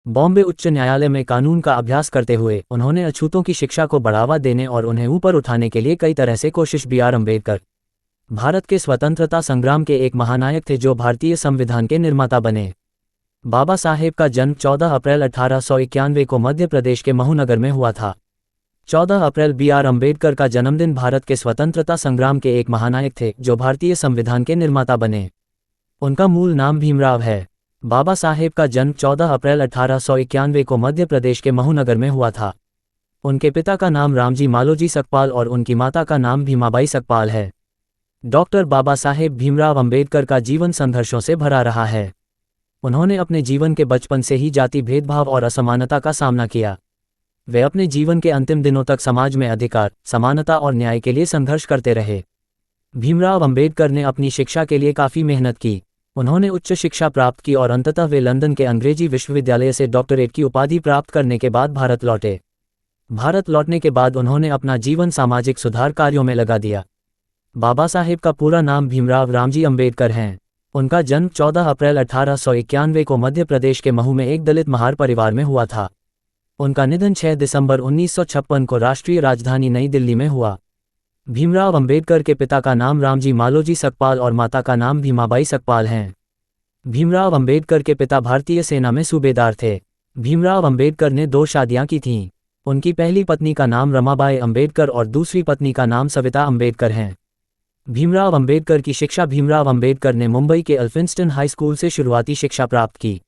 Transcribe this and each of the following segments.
बॉम्बे उच्च न्यायालय में कानून का अभ्यास करते हुए उन्होंने अछूतों की शिक्षा को बढ़ावा देने और उन्हें ऊपर उठाने के लिए कई तरह से कोशिश। B.R. अम्बेडकर भारत के स्वतंत्रता संग्राम के एक महानायक थे जो भारतीय संविधान के निर्माता बने। बाबा साहेब का जन्म 14 अप्रैल 1891 को मध्य प्रदेश के महू नगर में हुआ था। 14 अप्रैल B.R. अम्बेडकर का जन्मदिन भारत के स्वतंत्रता संग्राम के एक महानायक थे जो भारतीय संविधान के निर्माता बने। उनका मूल नाम भीमराव है। बाबा साहेब का जन्म 14 अप्रैल 1891 को मध्य प्रदेश के महू नगर में हुआ था। उनके पिता का नाम रामजी मालोजी सकपाल और उनकी माता का नाम भीमाबाई सकपाल है। डॉक्टर बाबा साहेब भीमराव अम्बेडकर का जीवन संघर्षों से भरा रहा है। उन्होंने अपने जीवन के बचपन से ही जाति भेदभाव और असमानता का सामना किया। वे अपने जीवन के अंतिम दिनों तक समाज में अधिकार, समानता और न्याय के लिए संघर्ष करते रहे। भीमराव अम्बेडकर ने अपनी शिक्षा के लिए काफ़ी मेहनत की। उन्होंने उच्च शिक्षा प्राप्त की और अंततः वे लंदन के अंग्रेजी विश्वविद्यालय से डॉक्टरेट की उपाधि प्राप्त करने के बाद भारत लौटे। भारत लौटने के बाद उन्होंने अपना जीवन सामाजिक सुधार कार्यों में लगा दिया। बाबा साहेब का पूरा नाम भीमराव रामजी अम्बेडकर हैं। उनका जन्म 14 अप्रैल 1891 को मध्य प्रदेश के महू में एक दलित महार परिवार में हुआ था। उनका निधन 6 दिसंबर 1956 को राष्ट्रीय राजधानी नई दिल्ली में हुआ। भीमराव अम्बेडकर के पिता का नाम रामजी मालोजी सकपाल और माता का नाम भीमाबाई सकपाल हैं। भीमराव अम्बेडकर के पिता भारतीय सेना में सूबेदार थे। भीमराव अम्बेडकर ने 2 शादियां की थीं। उनकी पहली पत्नी का नाम रमाबाई अम्बेडकर और दूसरी पत्नी का नाम सविता अम्बेडकर हैं। भीमराव अम्बेडकर की शिक्षा भीमराव अम्बेडकर ने मुंबई के एल्फिंस्टन हाई स्कूल से शुरुआती शिक्षा प्राप्त की।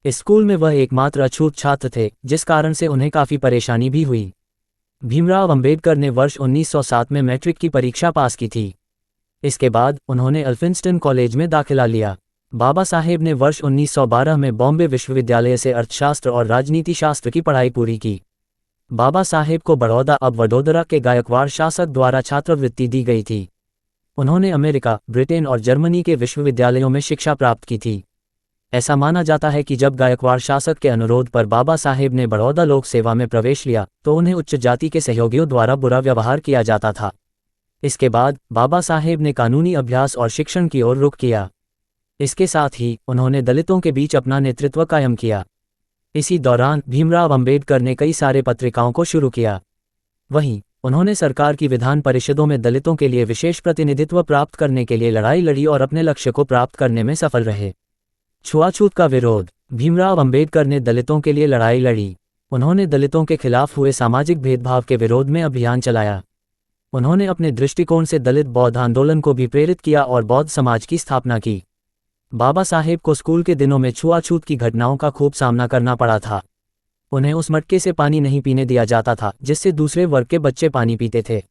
इस स्कूल में वह एकमात्र अछूत छात्र थे, जिस कारण से उन्हें काफ़ी परेशानी भी हुई। भीमराव अम्बेडकर ने वर्ष 1907 में मैट्रिक की परीक्षा पास की थी। इसके बाद उन्होंने एल्फिंस्टन कॉलेज में दाखिला लिया। बाबा साहेब ने वर्ष 1912 में बॉम्बे विश्वविद्यालय से अर्थशास्त्र और राजनीति शास्त्र की पढ़ाई पूरी की। बाबा साहेब को बड़ौदा अब वडोदरा के गायकवाड़ शासक द्वारा छात्रवृत्ति दी गई थी। उन्होंने अमेरिका, ब्रिटेन और जर्मनी के विश्वविद्यालयों में शिक्षा प्राप्त की थी। ऐसा माना जाता है कि जब गायकवाड़ शासक के अनुरोध पर बाबा साहेब ने बड़ौदा लोक सेवा में प्रवेश लिया तो उन्हें उच्च जाति के सहयोगियों द्वारा बुरा व्यवहार किया जाता था। इसके बाद बाबा साहेब ने कानूनी अभ्यास और शिक्षण की ओर रुख किया। इसके साथ ही उन्होंने दलितों के बीच अपना नेतृत्व कायम किया। इसी दौरान भीमराव अम्बेडकर ने कई सारे पत्रिकाओं को शुरू किया। वहीं उन्होंने सरकार की विधान परिषदों में दलितों के लिए विशेष प्रतिनिधित्व प्राप्त करने के लिए लड़ाई लड़ी और अपने लक्ष्य को प्राप्त करने में सफल रहे। छुआछूत का विरोध भीमराव अम्बेडकर ने दलितों के लिए लड़ाई लड़ी। उन्होंने दलितों के खिलाफ हुए सामाजिक भेदभाव के विरोध में अभियान चलाया। उन्होंने अपने दृष्टिकोण से दलित बौद्ध आंदोलन को भी प्रेरित किया और बौद्ध समाज की स्थापना की। बाबा साहेब को स्कूल के दिनों में छुआछूत की घटनाओं का खूब सामना करना पड़ा था। उन्हें उस मटके से पानी नहीं पीने दिया जाता था जिससे दूसरे वर्ग के बच्चे पानी पीते थे।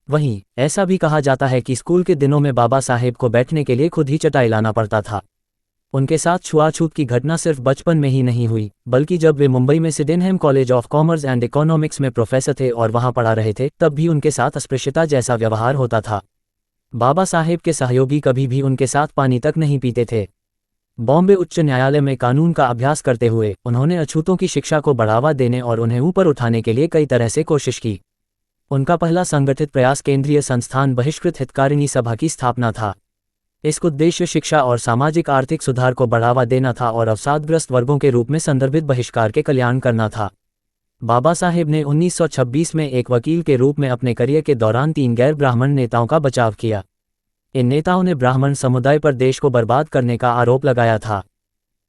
वहीं ऐसा भी कहा जाता है कि स्कूल के दिनों में बाबा साहेब को बैठने के लिए खुद ही चटाई लाना पड़ता था। उनके साथ छुआछूत की घटना सिर्फ बचपन में ही नहीं हुई, बल्कि जब वे मुंबई में Sydenham college of commerce and economics में प्रोफेसर थे और वहां पढ़ा रहे थे, तब भी उनके साथ अस्पृश्यता जैसा व्यवहार होता था। बाबा साहेब के सहयोगी कभी भी उनके साथ पानी तक नहीं पीते थे। बॉम्बे उच्च न्यायालय में कानून का अभ्यास करते हुए उन्होंने अछूतों की शिक्षा को बढ़ावा देने और उन्हें ऊपर उठाने के लिए कई तरह से कोशिश की। उनका पहला संगठित प्रयास केंद्रीय संस्थान बहिष्कृत हितकारिणी सभा की स्थापना था। इसका उद्देश्य शिक्षा और सामाजिक आर्थिक सुधार को बढ़ावा देना था और अवसादग्रस्त वर्गों के रूप में संदर्भित बहिष्कार के कल्याण करना था। बाबा साहेब ने 1926 में एक वकील के रूप में अपने करियर के दौरान 3 गैर ब्राह्मण नेताओं का बचाव किया। इन नेताओं ने ब्राह्मण समुदाय पर देश को बर्बाद करने का आरोप लगाया था।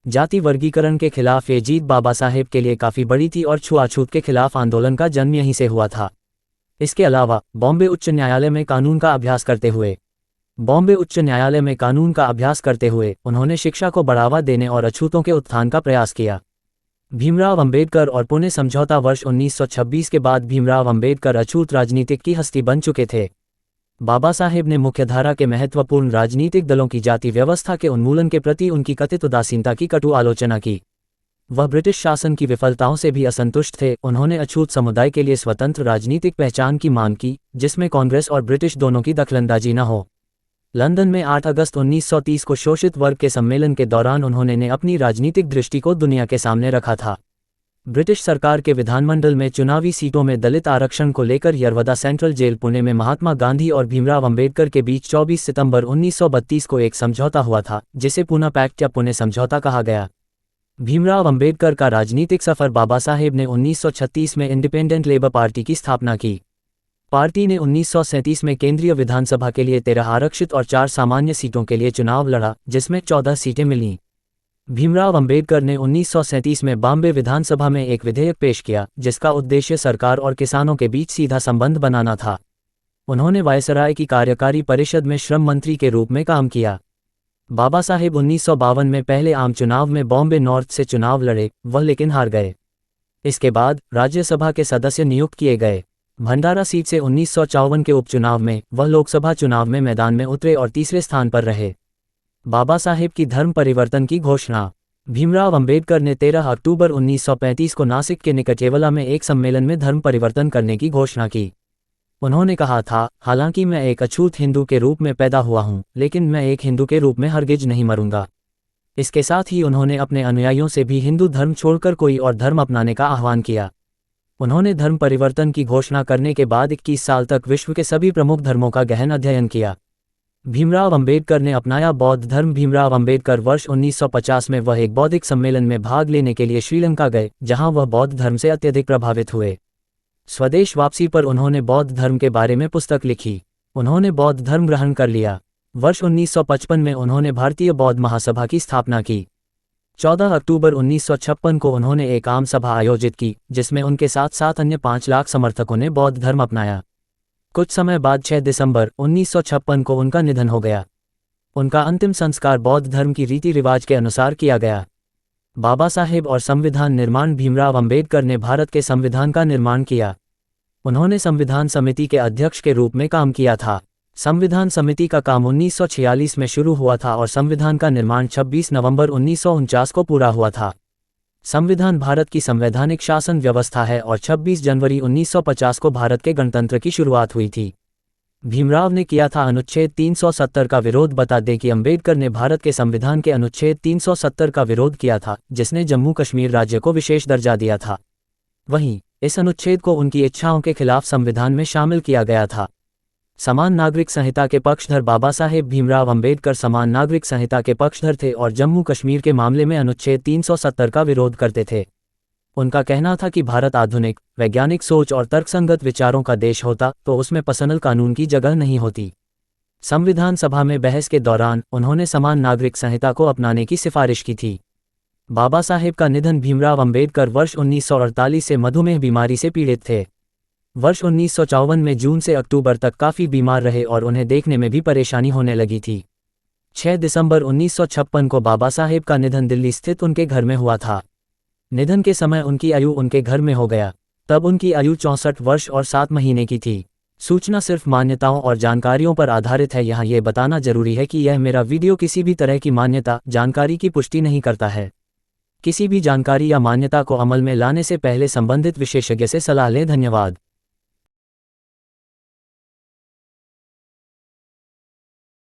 जाति वर्गीकरण के खिलाफ ये जीत बाबा साहेब के लिए काफ़ी बड़ी थी और छुआछूत के खिलाफ आंदोलन का जन्म यहीं से हुआ था। इसके अलावा बॉम्बे उच्च न्यायालय में कानून का अभ्यास करते हुए उन्होंने शिक्षा को बढ़ावा देने और अछूतों के उत्थान का प्रयास किया। भीमराव अम्बेडकर और पुणे समझौता वर्ष 1926 के बाद भीमराव अम्बेडकर अछूत राजनीतिक की हस्ती बन चुके थे। बाबा साहेब ने मुख्यधारा के महत्वपूर्ण राजनीतिक दलों की जाति व्यवस्था के उन्मूलन के प्रति उनकी कथित उदासीनता की कटु आलोचना की। वह ब्रिटिश शासन की विफलताओं से भी असंतुष्ट थे। उन्होंने अछूत समुदाय के लिए स्वतंत्र राजनीतिक पहचान की मांग की, जिसमें कांग्रेस और ब्रिटिश दोनों की दखलंदाजी न हो। लंदन में 8 अगस्त 1930 को शोषित वर्ग के सम्मेलन के दौरान उन्होंने अपनी राजनीतिक दृष्टि को दुनिया के सामने रखा था। ब्रिटिश सरकार के विधानमंडल में चुनावी सीटों में दलित आरक्षण को लेकर यरवदा सेंट्रल जेल पुणे में महात्मा गांधी और भीमराव अम्बेडकर के बीच 24 सितंबर 1932 को एक समझौता हुआ था, जिसे पूना पैक्ट या पुणे समझौता कहा गया। भीमराव अंबेडकर का राजनीतिक सफर। बाबा साहेब ने 1936 में इंडिपेंडेंट लेबर पार्टी की स्थापना की। पार्टी ने 1937 में केंद्रीय विधानसभा के लिए 13 आरक्षित और 4 सामान्य सीटों के लिए चुनाव लड़ा, जिसमें 14 सीटें मिलीं। भीमराव अंबेडकर ने 1937 में बॉम्बे विधानसभा में एक विधेयक पेश किया, जिसका उद्देश्य सरकार और किसानों के बीच सीधा संबंध बनाना था। उन्होंने वायसराय की कार्यकारी परिषद में श्रम मंत्री के रूप में काम किया। बाबा साहेब 1952 में पहले आम चुनाव में बॉम्बे नॉर्थ से चुनाव लड़े, वह लेकिन हार गए। इसके बाद राज्यसभा के सदस्य नियुक्त किए गए। भंडारा सीट से 1954 के उपचुनाव में वह लोकसभा चुनाव में मैदान में उतरे और तीसरे स्थान पर रहे। बाबा साहेब की धर्म परिवर्तन की घोषणा। भीमराव अंबेडकर ने 13 अक्टूबर 1935 को नासिक के निकटेवला में एक सम्मेलन में धर्म परिवर्तन करने की घोषणा की। उन्होंने कहा था, हालांकि मैं एक अछूत हिंदू के रूप में पैदा हुआ हूं, लेकिन मैं एक हिंदू के रूप में हरगिज नहीं मरूंगा। इसके साथ ही उन्होंने अपने अनुयायियों से भी हिंदू धर्म छोड़कर कोई और धर्म अपनाने का आह्वान किया। उन्होंने धर्म परिवर्तन की घोषणा करने के बाद 21 साल तक विश्व के सभी प्रमुख धर्मों का गहन अध्ययन किया। भीमराव अंबेडकर ने अपनाया बौद्ध धर्म। भीमराव अंबेडकर वर्ष 1950 में वह एक बौद्धिक सम्मेलन में भाग लेने के लिए श्रीलंका गए, जहां वह बौद्ध धर्म से अत्यधिक प्रभावित हुए। स्वदेश वापसी पर उन्होंने बौद्ध धर्म के बारे में पुस्तक लिखी। उन्होंने बौद्ध धर्म ग्रहण कर लिया। वर्ष 1955 में उन्होंने भारतीय बौद्ध महासभा की स्थापना की। 14 अक्टूबर 1956 को उन्होंने एक आम सभा आयोजित की, जिसमें उनके साथ साथ अन्य 5 लाख समर्थकों ने बौद्ध धर्म अपनाया। कुछ समय बाद 6 दिसंबर 1956 को उनका निधन हो गया। उनका अंतिम संस्कार बौद्ध धर्म की रीति रिवाज के अनुसार किया गया। बाबा साहेब और संविधान निर्माण। भीमराव अंबेडकर ने भारत के संविधान का निर्माण किया। उन्होंने संविधान समिति के अध्यक्ष के रूप में काम किया था। संविधान समिति का काम 1946 में शुरू हुआ था और संविधान का निर्माण 26 नवंबर 1949 को पूरा हुआ था। संविधान भारत की संवैधानिक शासन व्यवस्था है और 26 जनवरी 1950 को भारत के गणतंत्र की शुरुआत हुई थी। भीमराव ने किया था अनुच्छेद 370 का विरोध। बता दें कि अंबेडकर ने भारत के संविधान के अनुच्छेद 370 का विरोध किया था, जिसने जम्मू कश्मीर राज्य को विशेष दर्जा दिया था। वहीं इस अनुच्छेद को उनकी इच्छाओं के खिलाफ संविधान में शामिल किया गया था। समान नागरिक संहिता के पक्षधर। बाबा साहेब भीमराव अंबेडकर समान नागरिक संहिता के पक्षधर थे और जम्मू कश्मीर के मामले में अनुच्छेद 370 का विरोध करते थे। उनका कहना था कि भारत आधुनिक, वैज्ञानिक सोच और तर्कसंगत विचारों का देश होता तो उसमें पर्सनल कानून की जगह नहीं होती। संविधान सभा में बहस के दौरान उन्होंने समान नागरिक संहिता को अपनाने की सिफारिश की थी। बाबा साहेब का निधन। भीमराव अंबेडकर वर्ष 1948 से मधुमेह बीमारी से पीड़ित थे। वर्ष 1954 में जून से अक्टूबर तक काफ़ी बीमार रहे और उन्हें देखने में भी परेशानी होने लगी थी। 6 दिसंबर 1956 को बाबा साहेब का निधन दिल्ली स्थित उनके घर में हुआ था। निधन के समय उनकी आयु उनके घर में हो गया। तब उनकी आयु 64 वर्ष और 7 महीने की थी। सूचना सिर्फ मान्यताओं और जानकारियों पर आधारित है। यहाँ ये बताना जरूरी है कि यह मेरा वीडियो किसी भी तरह की मान्यता, जानकारी की पुष्टि नहीं करता है। किसी भी जानकारी या मान्यता को अमल में लाने से पहले संबंधित विशेषज्ञ से सलाह लें। धन्यवाद।